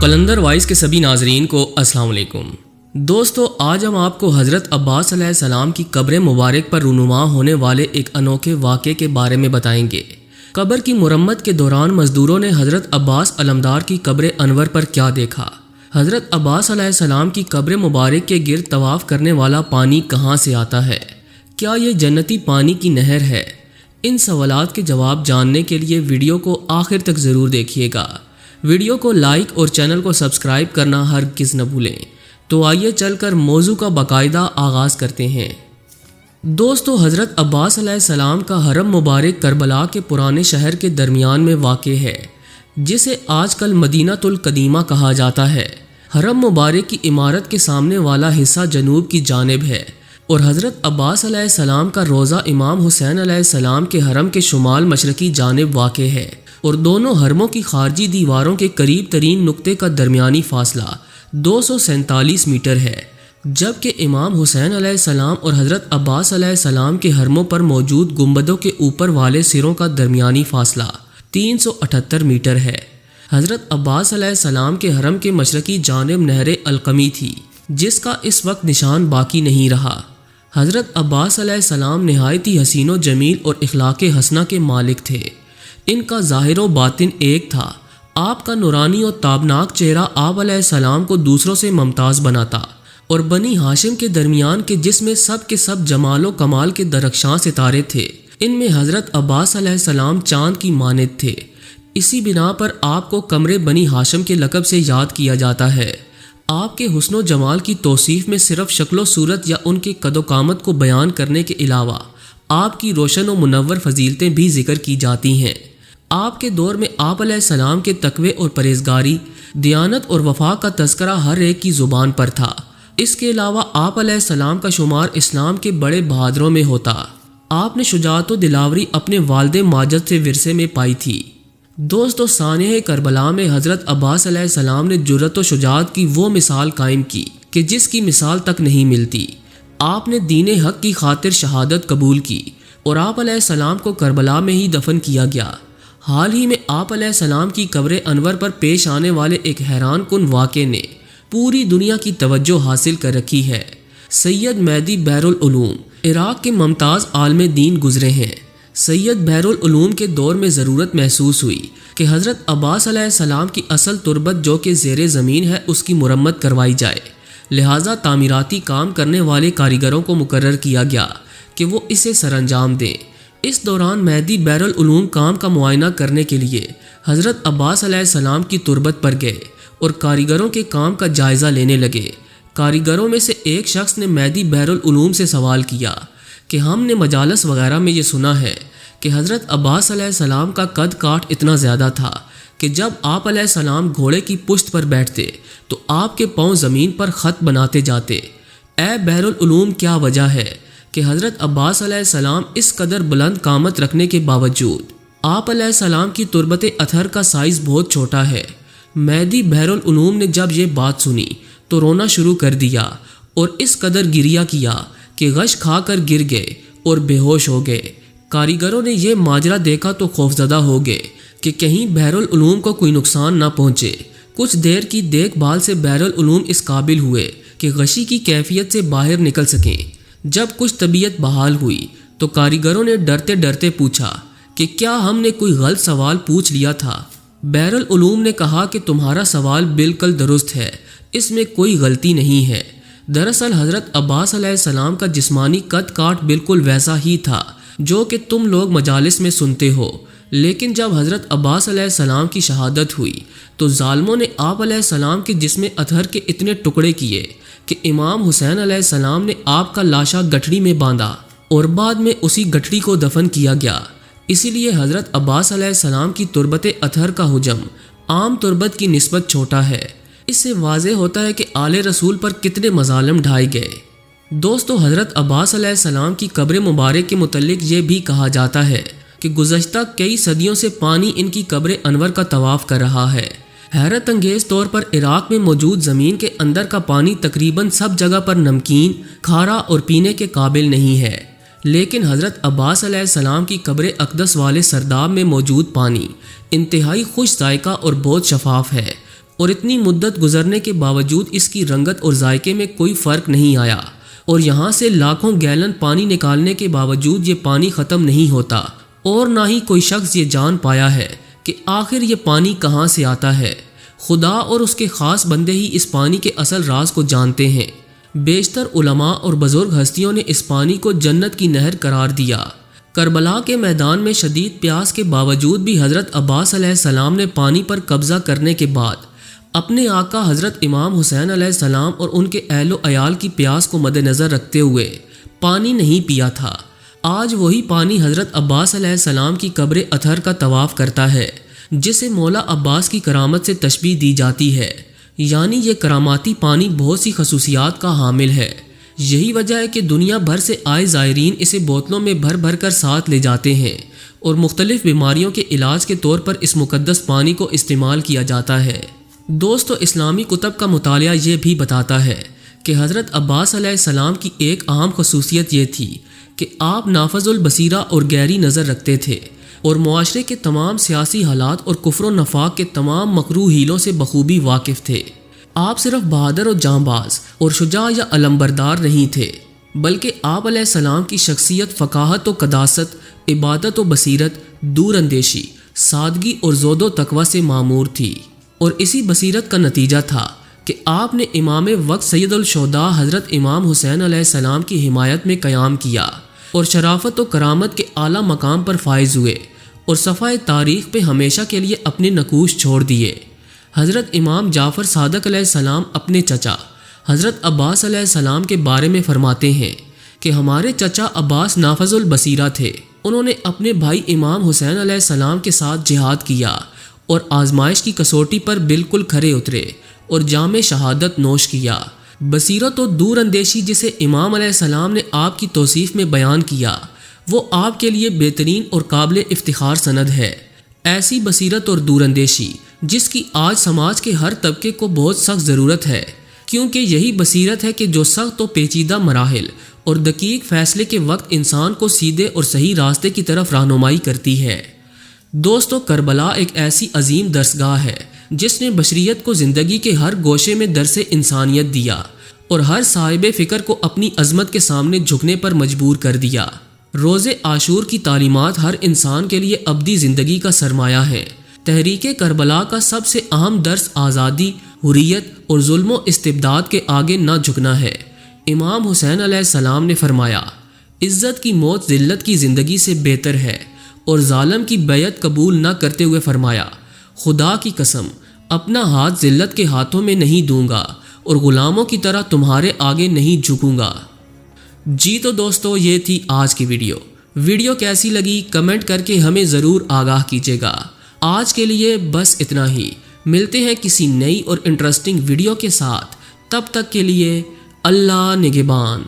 Qalandar voice کے سبھی ناظرین کو السلام علیکم۔ دوستو، آج ہم آپ کو حضرت عباس علیہ السلام کی قبر مبارک پر رونما ہونے والے ایک انوکھے واقعے کے بارے میں بتائیں گے۔ قبر کی مرمت کے دوران مزدوروں نے حضرت عباس علمدار کی قبر انور پر کیا دیکھا؟ حضرت عباس علیہ السلام کی قبر مبارک کے گرد طواف کرنے والا پانی کہاں سے آتا ہے؟ کیا یہ جنتی پانی کی نہر ہے؟ ان سوالات کے جواب جاننے کے لیے ویڈیو کو آخر تک ضرور دیکھیے گا۔ ویڈیو کو لائک اور چینل کو سبسکرائب کرنا ہرگز نہ بھولیں۔ تو آئیے چل کر موضوع کا باقاعدہ آغاز کرتے ہیں۔ دوستو، حضرت عباس علیہ السلام کا حرم مبارک کربلا کے پرانے شہر کے درمیان میں واقع ہے، جسے آج کل مدینہ القدیمہ کہا جاتا ہے۔ حرم مبارک کی عمارت کے سامنے والا حصہ جنوب کی جانب ہے اور حضرت عباس علیہ السلام کا روضہ امام حسین علیہ السلام کے حرم کے شمال مشرقی جانب واقع ہے، اور دونوں حرموں کی خارجی دیواروں کے قریب ترین نقطے کا درمیانی فاصلہ 247 میٹر ہے، جبکہ امام حسین علیہ السلام اور حضرت عباس علیہ السلام کے حرموں پر موجود گنبدوں کے اوپر والے سروں کا درمیانی فاصلہ 378 میٹر ہے۔ حضرت عباس علیہ السلام کے حرم کے مشرقی جانب نہر القمی تھی، جس کا اس وقت نشان باقی نہیں رہا۔ حضرت عباس علیہ السلام نہایت ہی حسین و جمیل اور اخلاق حسنہ کے مالک تھے۔ ان کا ظاہر و باطن ایک تھا۔ آپ کا نورانی اور تابناک چہرہ آپ علیہ السلام کو دوسروں سے ممتاز بناتا، اور بنی ہاشم کے درمیان کے جس میں سب کے سب جمال و کمال کے درخشاں ستارے تھے، ان میں حضرت عباس علیہ السلام چاند کی مانند تھے۔ اسی بنا پر آپ کو قمر بنی ہاشم کے لقب سے یاد کیا جاتا ہے۔ آپ کے حسن و جمال کی توصیف میں صرف شکل و صورت یا ان کے قد و قامت کو بیان کرنے کے علاوہ آپ کی روشن و منور فضیلتیں بھی ذکر کی جاتی ہیں۔ آپ کے دور میں آپ علیہ السلام کے تقوی اور پرہیزگاری، دیانت اور وفا کا تذکرہ ہر ایک کی زبان پر تھا۔ اس کے علاوہ آپ علیہ السلام کا شمار اسلام کے بڑے بہادروں میں ہوتا۔ آپ نے شجاعت و دلاوری اپنے والد ماجد سے ورثے میں پائی تھی۔ دوستو، سانحہ کربلا میں حضرت عباس علیہ السلام نے جرأت و شجاعت کی وہ مثال قائم کی کہ جس کی مثال تک نہیں ملتی۔ آپ نے دین حق کی خاطر شہادت قبول کی اور آپ علیہ السلام کو کربلا میں ہی دفن کیا گیا۔ حال ہی میں آپ علیہ السلام کی قبر انور پر پیش آنے والے ایک حیران کن واقعے نے پوری دنیا کی توجہ حاصل کر رکھی ہے۔ سید مہدی بحر العلوم عراق کے ممتاز عالم دین گزرے ہیں۔ سید بحر العلوم کے دور میں ضرورت محسوس ہوئی کہ حضرت عباس علیہ السلام کی اصل تربت جو کہ زیر زمین ہے، اس کی مرمت کروائی جائے۔ لہٰذا تعمیراتی کام کرنے والے کاریگروں کو مقرر کیا گیا کہ وہ اسے سر انجام دیں۔ اس دوران مہدی بحر العلوم کام کا معائنہ کرنے کے لیے حضرت عباس علیہ السلام کی تربت پر گئے اور کاریگروں کے کام کا جائزہ لینے لگے۔ کاریگروں میں سے ایک شخص نے مہدی بحر العلوم سے سوال کیا کہ ہم نے مجالس وغیرہ میں یہ سنا ہے کہ حضرت عباس علیہ السلام کا قد کاٹ اتنا زیادہ تھا کہ جب آپ علیہ السلام گھوڑے کی پشت پر بیٹھتے تو آپ کے پاؤں زمین پر خط بناتے جاتے۔ اے بحر العلوم، کیا وجہ ہے کہ حضرت عباس علیہ السلام اس قدر بلند قامت رکھنے کے باوجود آپ علیہ السلام کی تربت اطہر کا سائز بہت چھوٹا ہے؟ مہدی بحر العلوم نے جب یہ بات سنی تو رونا شروع کر دیا اور اس قدر گریہ کیا کہ غش کھا کر گر گئے اور بے ہوش ہو گئے۔ کاریگروں نے یہ ماجرا دیکھا تو خوفزدہ ہو گئے کہ کہیں بحر العلوم کو کوئی نقصان نہ پہنچے۔ کچھ دیر کی دیکھ بھال سے بحر العلوم اس قابل ہوئے کہ غشی کی کیفیت سے باہر نکل سکیں۔ جب کچھ طبیعت بحال ہوئی تو کاریگروں نے ڈرتے ڈرتے پوچھا کہ کیا ہم نے کوئی غلط سوال پوچھ لیا تھا؟ بحر العلوم نے کہا کہ تمہارا سوال بالکل درست ہے، اس میں کوئی غلطی نہیں ہے۔ دراصل حضرت عباس علیہ السلام کا جسمانی قد کاٹ بالکل ویسا ہی تھا جو کہ تم لوگ مجالس میں سنتے ہو، لیکن جب حضرت عباس علیہ السلام کی شہادت ہوئی تو ظالموں نے آپ علیہ السلام کے جسم اطہر کے اتنے ٹکڑے کیے کہ امام حسین علیہ السلام نے آپ کا لاشا گٹھڑی میں باندھا اور بعد میں اسی گٹھڑی کو دفن کیا گیا۔ اسی لیے حضرت عباس علیہ السلام کی تربت اطہر کا حجم عام تربت کی نسبت چھوٹا ہے۔ اس سے واضح ہوتا ہے کہ آل رسول پر کتنے مظالم ڈھائے گئے۔ دوستو، حضرت عباس علیہ السلام کی قبر مبارک کے متعلق یہ بھی کہا جاتا ہے کہ گزشتہ کئی صدیوں سے پانی ان کی قبر انور کا طواف کر رہا ہے۔ حیرت انگیز طور پر عراق میں موجود زمین کے اندر کا پانی تقریباً سب جگہ پر نمکین، کھارا اور پینے کے قابل نہیں ہے، لیکن حضرت عباس علیہ السلام کی قبر اقدس والے سرداب میں موجود پانی انتہائی خوش ذائقہ اور بہت شفاف ہے اور اتنی مدت گزرنے کے باوجود اس کی رنگت اور ذائقے میں کوئی فرق نہیں آیا، اور یہاں سے لاکھوں گیلن پانی نکالنے کے باوجود یہ پانی ختم نہیں ہوتا، اور نہ ہی کوئی شخص یہ جان پایا ہے کہ آخر یہ پانی کہاں سے آتا ہے۔ خدا اور اس کے خاص بندے ہی اس پانی کے اصل راز کو جانتے ہیں۔ بیشتر علماء اور بزرگ ہستیوں نے اس پانی کو جنت کی نہر قرار دیا۔ کربلا کے میدان میں شدید پیاس کے باوجود بھی حضرت عباس علیہ السلام نے پانی پر قبضہ کرنے کے بعد اپنے آقا حضرت امام حسین علیہ السلام اور ان کے اہل و عیال کی پیاس کو مد نظر رکھتے ہوئے پانی نہیں پیا تھا۔ آج وہی پانی حضرت عباس علیہ السلام کی قبر اطہر کا طواف کرتا ہے، جسے مولا عباس کی کرامت سے تشبیہ دی جاتی ہے، یعنی یہ کراماتی پانی بہت سی خصوصیات کا حامل ہے۔ یہی وجہ ہے کہ دنیا بھر سے آئے زائرین اسے بوتلوں میں بھر بھر کر ساتھ لے جاتے ہیں، اور مختلف بیماریوں کے علاج کے طور پر اس مقدس پانی کو استعمال کیا جاتا ہے۔ دوستو، اسلامی کتب کا مطالعہ یہ بھی بتاتا ہے کہ حضرت عباس علیہ السلام کی ایک اہم خصوصیت یہ تھی کہ آپ نافذ البصیرہ اور گہری نظر رکھتے تھے، اور معاشرے کے تمام سیاسی حالات اور کفر و نفاق کے تمام مکروہ ہیلوں سے بخوبی واقف تھے۔ آپ صرف بہادر و جانباز اور شجاع یا علمبردار نہیں تھے، بلکہ آپ علیہ السلام کی شخصیت فقاہت و قداست، عبادت و بصیرت، دور اندیشی، سادگی اور زہد و تقوی سے معمور تھی، اور اسی بصیرت کا نتیجہ تھا کہ آپ نے امام وقت سید الشہداء حضرت امام حسین علیہ السلام کی حمایت میں قیام کیا، اور شرافت و کرامت کے اعلیٰ مقام پر فائز ہوئے، اور صفحہ تاریخ پہ ہمیشہ کے لیے اپنے نقوش چھوڑ دیے۔ حضرت امام جعفر صادق علیہ السلام اپنے چچا حضرت عباس علیہ السلام کے بارے میں فرماتے ہیں کہ ہمارے چچا عباس نافذ البصیرہ تھے، انہوں نے اپنے بھائی امام حسین علیہ السلام کے ساتھ جہاد کیا، اور آزمائش کی کسوٹی پر بالکل کھرے اترے اور جام شہادت نوش کیا۔ بصیرت و دور اندیشی جسے امام علیہ السلام نے آپ کی توصیف میں بیان کیا، وہ آپ کے لیے بہترین اور قابل افتخار سند ہے۔ ایسی بصیرت اور دور اندیشی جس کی آج سماج کے ہر طبقے کو بہت سخت ضرورت ہے، کیونکہ یہی بصیرت ہے کہ جو سخت و پیچیدہ مراحل اور دقیق فیصلے کے وقت انسان کو سیدھے اور صحیح راستے کی طرف رہنمائی کرتی ہے۔ دوستو، کربلا ایک ایسی عظیم درسگاہ ہے جس نے بشریت کو زندگی کے ہر گوشے میں درس انسانیت دیا، اور ہر صاحب فکر کو اپنی عظمت کے سامنے جھکنے پر مجبور کر دیا۔ روز عاشور کی تعلیمات ہر انسان کے لیے ابدی زندگی کا سرمایہ ہے۔ تحریک کربلا کا سب سے اہم درس آزادی، حریت اور ظلم و استبداد کے آگے نہ جھکنا ہے۔ امام حسین علیہ السلام نے فرمایا، عزت کی موت ذلت کی زندگی سے بہتر ہے، اور ظالم کی بیعت قبول نہ کرتے ہوئے فرمایا، خدا کی قسم اپنا ہاتھ ذلت کے ہاتھوں میں نہیں دوں گا، اور غلاموں کی طرح تمہارے آگے نہیں جھکوں گا۔ جی تو دوستو، یہ تھی آج کی ویڈیو کیسی لگی کمنٹ کر کے ہمیں ضرور آگاہ کیجیے گا۔ آج کے لیے بس اتنا ہی، ملتے ہیں کسی نئی اور انٹرسٹنگ ویڈیو کے ساتھ، تب تک کے لیے اللہ نگہبان۔